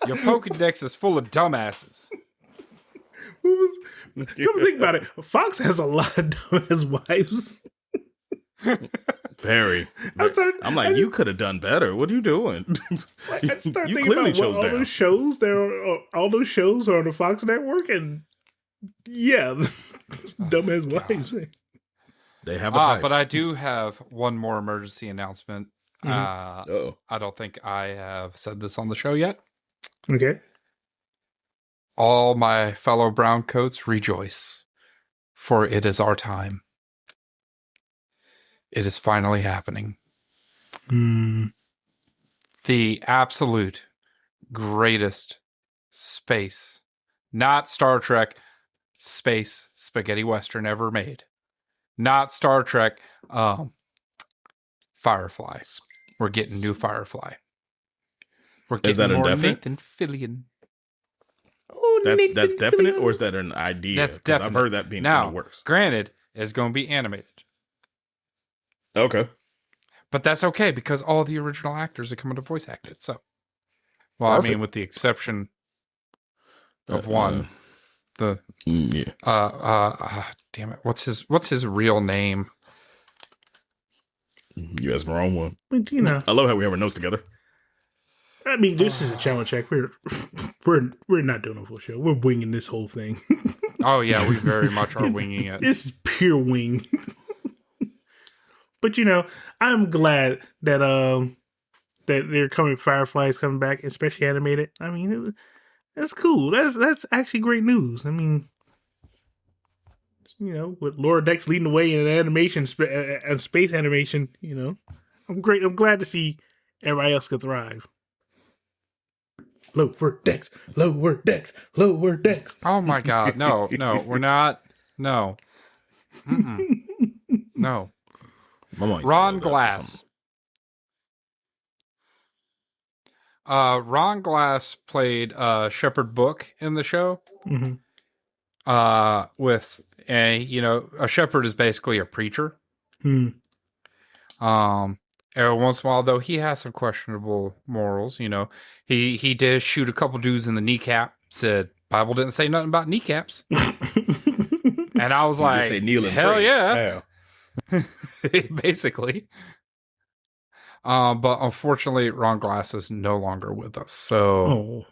Your Pokedex is full of dumbasses. Come think about it. Fox has a lot of dumbass wives. Very. I'm like, you could have done better. What are you doing? Like, I start you thinking clearly about chose all down. those shows. All those shows are on the Fox network, and yeah, dumbass wives. They have a type. But I do have one more emergency announcement. Mm-hmm. I don't think I have said this on the show yet. Okay. All my fellow brown coats rejoice, for it is our time. It is finally happening. The absolute greatest space, not Star Trek, space spaghetti western ever made. Not Star Trek, Firefly. We're getting new Firefly. We're getting more Nathan Fillion. Oh, that's definite, or is that an idea? That's definite. I've heard that being now, in the works. Granted, it's going to be animated. Okay. But that's okay, because all the original actors are coming to voice act it. So Well, I Perfect. mean, with the exception of one. Yeah. Damn it. What's his real name? You asked the wrong one. But you know, I love how we have our notes together. I mean, this is a channel check. We're not doing a full show. We're winging this whole thing. Oh yeah, we very much are winging it. This is pure wing. But you know, I'm glad that that they're coming. Firefly's coming back, especially animated. I mean, that's cool. That's actually great news. I mean, you know, with Laura Dex leading the way in animation and space animation, you know, I'm glad to see everybody else could thrive. Lower decks, lower decks, lower decks. Oh my god, no, we're not. No. Mm-mm. No. Ron Glass. Ron Glass played Shepherd Book in the show. Mm-hmm. With a shepherd is basically a preacher. Every once in a while, though, he has some questionable morals. You know, he did shoot a couple dudes in the kneecap. Said Bible didn't say nothing about kneecaps, and I was like, say kneel and hell pray. yeah, basically. But unfortunately, Ron Glass is no longer with us. So,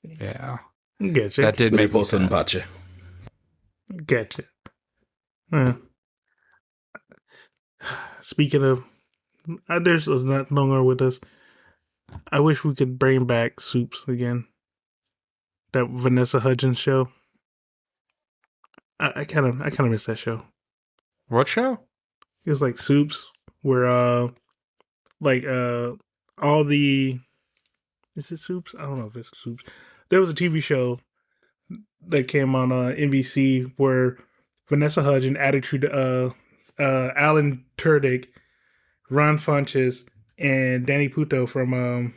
yeah, Gotcha. That did make me sad. Gotcha. Gotcha. Speaking of, there's not longer with us. I wish we could bring back Soups again. That Vanessa Hudgens show. I kind of miss that show. What show? It was like Soups, where all the, is it Soups? I don't know if it's Soups. There was a TV show that came on NBC where Vanessa Hudgens, Attitude, Alan Tudyk, Ron Funches, and Danny Puto from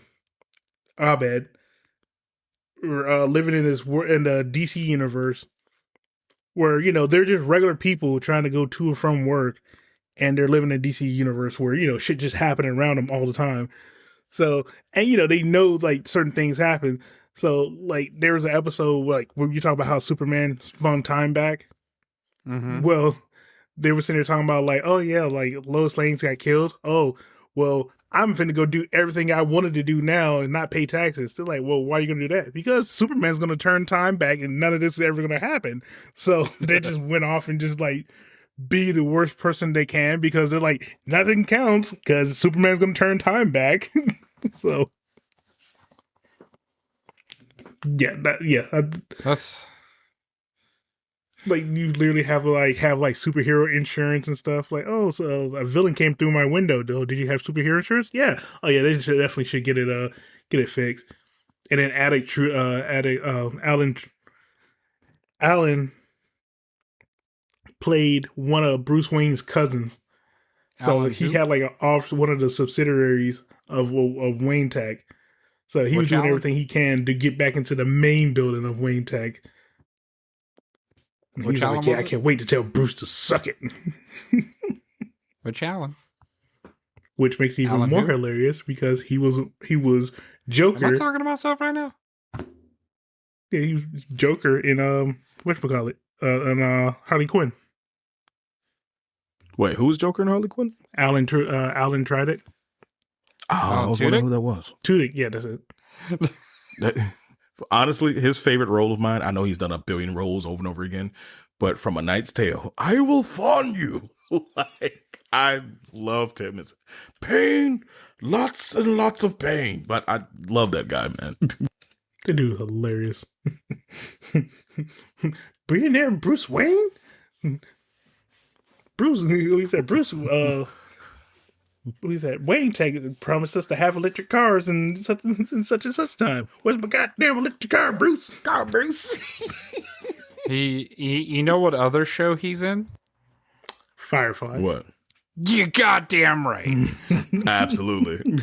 Abed were living in the DC universe where, you know, they're just regular people trying to go to and from work, and they're living in a DC universe where, you know, shit just happening around them all the time. So, and you know, they know like certain things happen. So, like, there was an episode like where you talk about how Superman spun time back. Mm-hmm. Well, they were sitting there talking about like, oh yeah, like Lois Lane got killed. Oh, well, I'm finna go do everything I wanted to do now and not pay taxes. They're like, well, why are you gonna do that? Because Superman's gonna turn time back and none of this is ever gonna happen. So they just went off and just like be the worst person they can because they're like, nothing counts because Superman's gonna turn time back. So That's like you literally have superhero insurance and stuff. Like, oh, so a villain came through my window. Though, did you have superhero insurance? Yeah. Oh yeah, they definitely should get it fixed. And then Alan played one of Bruce Wayne's cousins. So Alan he who? had like one of the subsidiaries of Wayne Tech. So he was Which doing Alan? everything he can to get back into the main building of Wayne Tech. And Which he's Alan like, yeah, was I it? can't wait to tell Bruce to suck it. Which Alan? Which makes it even Alan more who? hilarious because he was Joker. Am I talking to myself right now? Yeah, he was Joker in whatchamacallit? In Harley Quinn. Wait, who's Joker and Harley Quinn? Alan tried it. Oh, I was Tudyk? wondering who that was. Tudyk, yeah, that's it. Honestly, his favorite role of mine, I know he's done a billion roles over and over again, but from A Knight's Tale, I will fawn you. Like, I loved him. It's pain, lots and lots of pain. But I love that guy, man. The dude's hilarious. Billionaire Bruce Wayne? He said, he said, Wayne Tech promised us to have electric cars in such and such time. Where's my goddamn electric car, Bruce? God, Bruce. He you know what other show he's in? Firefly. What? You goddamn right. Absolutely.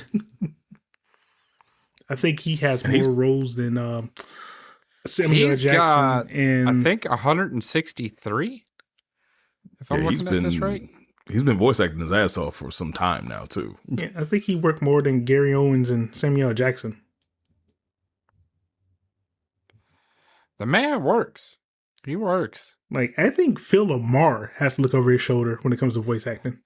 I think he has he's- more roles than Samuel He's Jackson. got, And I think, 163. If I'm looking at this right. He's been voice acting his ass off for some time now, too. yeah, I think he worked more than Gary Owens and Samuel Jackson. The man works. He works. Like, I think Phil Lamar has to look over his shoulder when it comes to voice acting.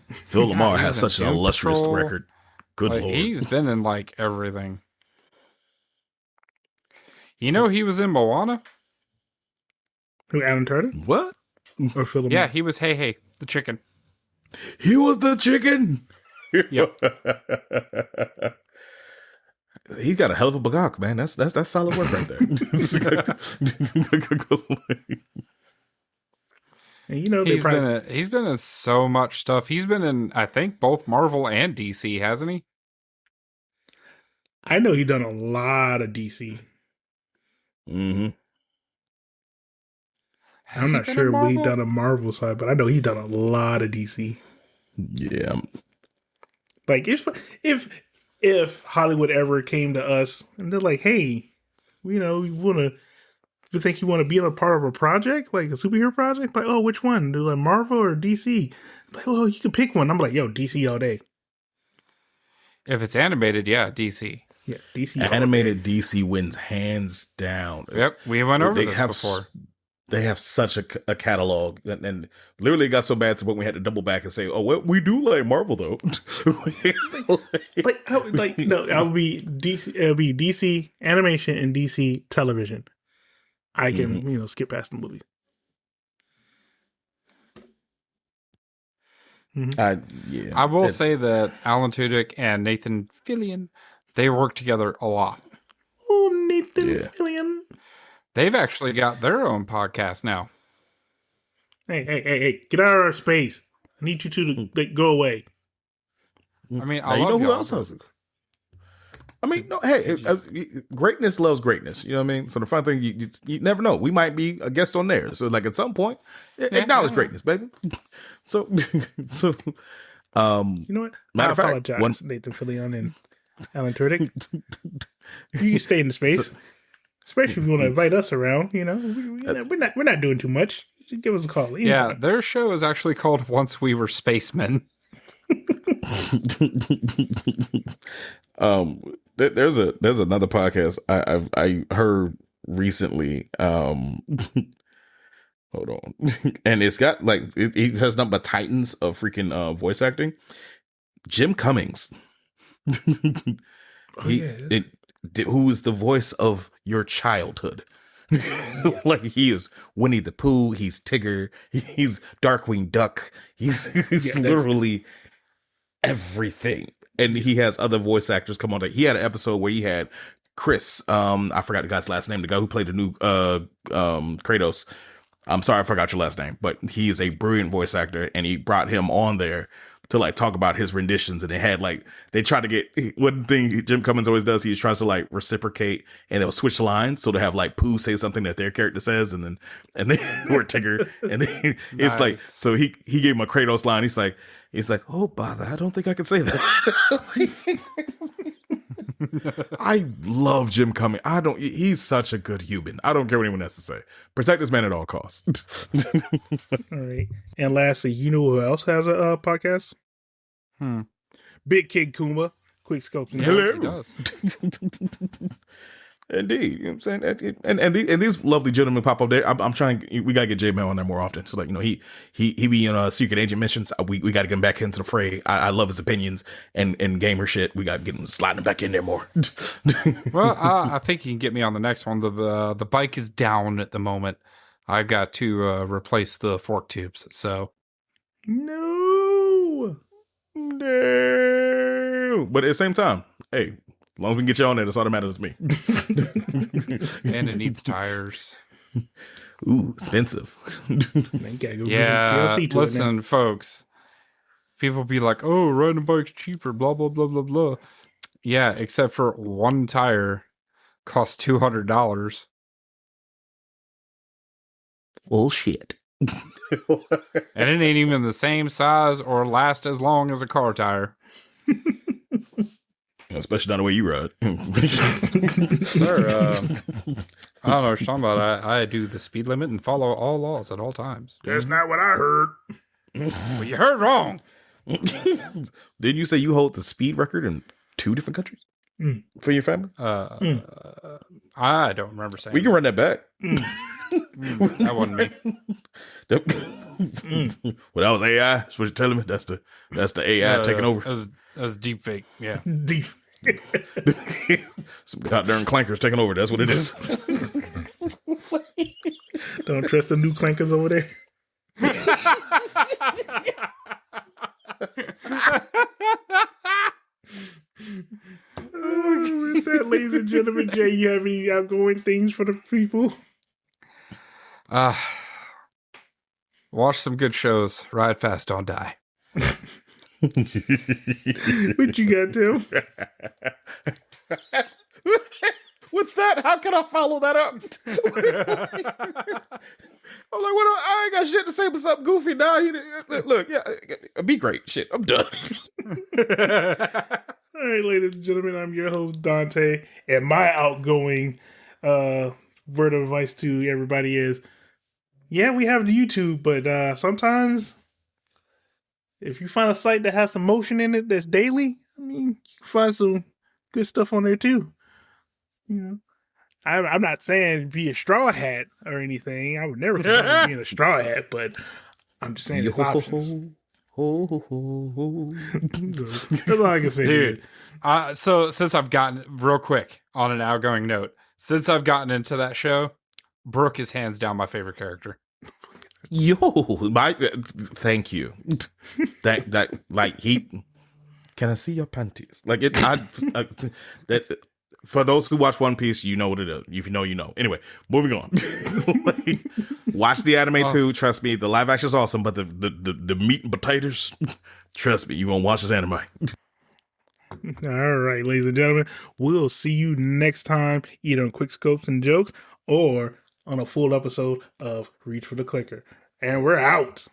Phil Lamar he has was such in an Doom illustrious Patrol. record. Good Like, lord. he's been in like everything. You know, he was in Moana. Who, Alan Tudyk? What? Or Phil Lamar? Yeah, he was Hey the chicken. He was the chicken. Yep. He got a hell of a bagak, man. That's solid work right there. And you know, He's been in so much stuff. He's been in, I think, both Marvel and DC, hasn't he? I know he done a lot of DC. Mm-hmm. Has I'm he not been sure in what he Marvel? done on Marvel side, but I know he done a lot of DC. Yeah. Like, if Hollywood ever came to us and they're like, hey, you know, you think you want to be on a part of a project, like a superhero project? Like, oh, which one? Do like Marvel or DC? Like, oh, you can pick one. I'm like, yo, DC all day. If it's animated, yeah, DC. Yeah, DC all Animated day. DC wins hands down. Yep, we went over this before. They have such a catalog, and literally it got so bad to when we had to double back and say, "Oh, well, we do like Marvel though." I would be DC. It'll be DC animation and DC television. I can skip past the movie. I will say that Alan Tudyk and Nathan Fillion, they work together a lot. Oh, Nathan Fillion. They've actually got their own podcast now. Hey, get out of our space. I need you two to go away. I mean, Now, you know who else has it? I mean, no, hey, greatness loves greatness. You know what I mean? So the fun thing, you never know. We might be a guest on there. So like at some point, acknowledge greatness, baby. So, you know what? Matter I of fact, apologize, Nathan Fillion and Alan Tudyk. You can stay in the space. Especially if you want to invite us around, you know, we're not doing too much. Just give us a call. Anytime. Yeah, their show is actually called Once We Were Spacemen. There's another podcast I heard recently. Hold on, and it's got like it has nothing but titans of freaking voice acting. Jim Cummings. Who is the voice of your childhood? Like he is Winnie the Pooh, he's Tigger, he's Darkwing Duck, he's literally everything. And he has other voice actors come on. He had an episode where he had Chris, I forgot the guy's last name, the guy who played the new Kratos. I'm sorry, I forgot your last name, but he is a brilliant voice actor, and he brought him on there to like talk about his renditions. And they had like, they tried to get, one thing Jim Cummings always does, he tries to like reciprocate, and they'll switch lines. So they'll have like Pooh say something that their character says, and then or Tigger, and then it's like, so he gave him a Kratos line. He's like, oh bother, I don't think I can say that. I love Jim Cummings. He's such a good human. I don't care what anyone has to say. Protect this man at all costs. All right. And lastly, you know who else has a podcast? Big Kid Kuma, Quick Scopes. Hello. He does. Indeed, you know what I'm saying, and these lovely gentlemen pop up there. I'm trying. We gotta get J-Man on there more often. So like, you know, he be in secret agent missions. We gotta get him back into the fray. I love his opinions and gamer shit. We gotta get him sliding back in there more. Well, I think you can get me on the next one. The bike is down at the moment. I've got to replace the fork tubes. So No. But at the same time, hey. As long as we can get you on there, that's all that matters to me. And it needs tires. Ooh, expensive. Yeah, listen, folks. People be like, oh, riding a bike's cheaper, blah, blah, blah, blah, blah. Yeah, except for one tire costs $200. Bullshit. And it ain't even the same size or last as long as a car tire. Especially not the way you ride. Sir, I don't know what you're talking about. I do the speed limit and follow all laws at all times. That's not what I heard. Well, you heard wrong. Didn't you say you hold the speed record in 2 different countries Mm. for your family? I don't remember saying. We can run that back. That wasn't me. Well, that was AI. That's what you're telling me. That's the AI taking over. That was deep fake. Yeah. Deep. Some goddamn clankers taking over. That's what it is. Don't trust the new clankers over there. With that, ladies and gentlemen, Jay, you have any outgoing things for the people? Watch some good shows. Ride fast, don't die. What you got, Tim? With that, how can I follow that up? I'm like, I ain't got shit to say but something goofy now. Look, yeah, be great. Shit, I'm done. All right, ladies and gentlemen, I'm your host, Donte, and my outgoing word of advice to everybody is, yeah, we have the YouTube, but sometimes if you find a site that has some motion in it that's daily, I mean, you can find some good stuff on there too. You know, I'm not saying be a straw hat or anything. I would never consider being a straw hat, but I'm just saying there's options. That's all I can say, dude. So since I've gotten real quick on an outgoing note, since I've gotten into that show, Brooke is hands down my favorite character. Yo, thank you. That like he. Can I see your panties? Like it. That. For those who watch One Piece, you know what it is. If you know, you know. Anyway, moving on. Watch the anime too. Trust me, the live action is awesome, but the meat and potatoes, trust me, you gonna watch this anime. All right, ladies and gentlemen, we'll see you next time, either on Quick Scopes and Jokes or on a full episode of Reach for the Clicker. And we're out.